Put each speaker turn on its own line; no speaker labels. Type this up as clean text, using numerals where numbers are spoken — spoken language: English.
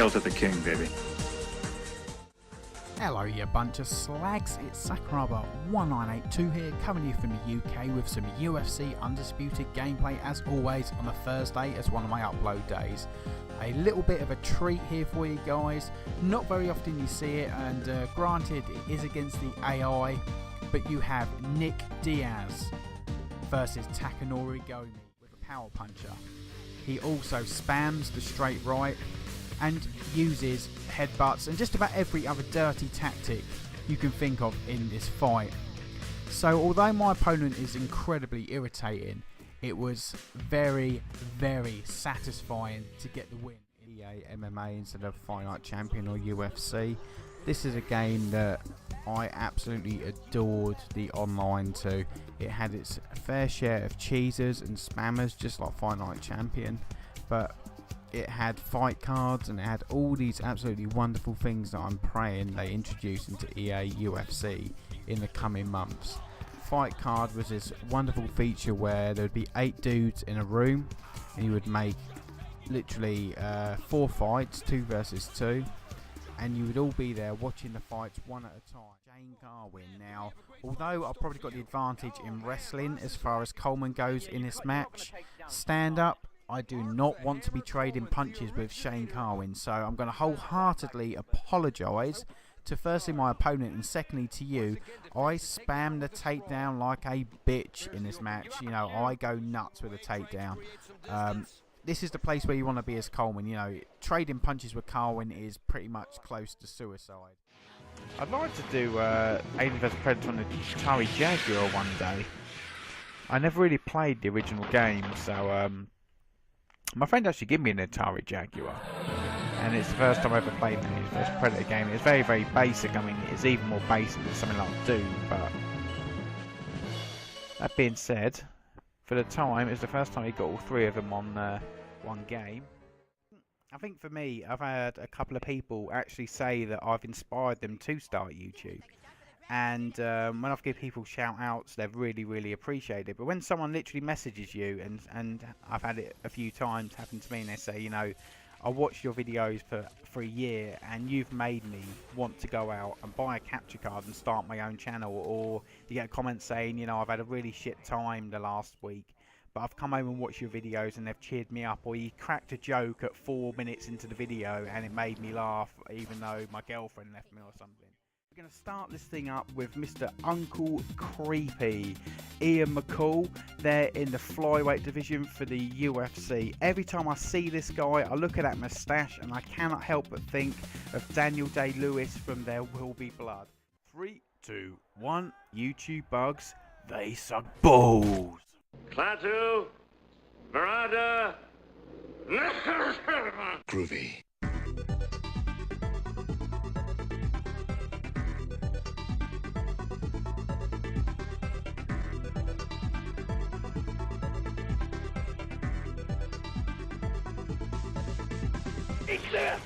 Hail to the king, baby.
Hello you bunch of slags, it's Sakuraba1982 here, coming to you from the UK with some UFC Undisputed gameplay as always on a Thursday as one of my upload days. A little bit of a treat here for you guys, not very often you see it, and granted it is against the AI, but you have Nick Diaz versus Takanori Gomi with a power puncher. He also spams the straight right and uses headbutts and just about every other dirty tactic you can think of in this fight. So although my opponent is incredibly irritating, it was very, very satisfying to get the win. EA MMA instead of Fight Night Champion or UFC. This is a game that I absolutely adored the online to. It had its fair share of cheesers and spammers just like Fight Night Champion, but it had fight cards and it had all these absolutely wonderful things that I'm praying they introduce into EA UFC in the coming months. Fight card was this wonderful feature where there would be 8 dudes in a room and you would make literally 4 fights, 2 versus 2, and you would all be there watching the fights one at a time. Shane Carwin. Now, although I've probably got the advantage in wrestling as far as Coleman goes in this match, stand up, I do not want to be trading punches with Shane Carwin, so I'm going to wholeheartedly apologise to firstly my opponent and secondly to you. I spam the takedown like a bitch in this match. You know, I go nuts with a takedown. This is the place where you want to be as Coleman. You know, trading punches with Carwin is pretty much close to suicide.
I'd like to do Alien vs Predator on the Atari Jaguar one day. I never really played the original game, so my friend actually gave me an Atari Jaguar, and it's the first time I ever played the first Predator game. It's very, very basic. I mean, it's even more basic than something like Doom, but that being said, for the time, it's the first time he got all 3 of them on one game. I think for me, I've had a couple of people actually say that I've inspired them to start YouTube. And when I've given people shout outs, they've really, really appreciated it. But when someone literally messages you, and I've had it a few times happen to me, and they say, you know, I watched your videos for a year and you've made me want to go out and buy a capture card and start my own channel. Or you get a comment saying, you know, I've had a really shit time the last week, but I've come home and watched your videos and they've cheered me up. Or you cracked a joke at 4 minutes into the video and it made me laugh even though my girlfriend left me or something. We're going to start this thing up with Mr. Uncle Creepy, Ian McCall. They're in the flyweight division for the UFC. Every time I see this guy, I look at that moustache and I cannot help but think of Daniel Day-Lewis from There Will Be Blood. 3, 2, 1, YouTube bugs, they suck balls.
Klaatu, Verada,
Groovy.
Exist!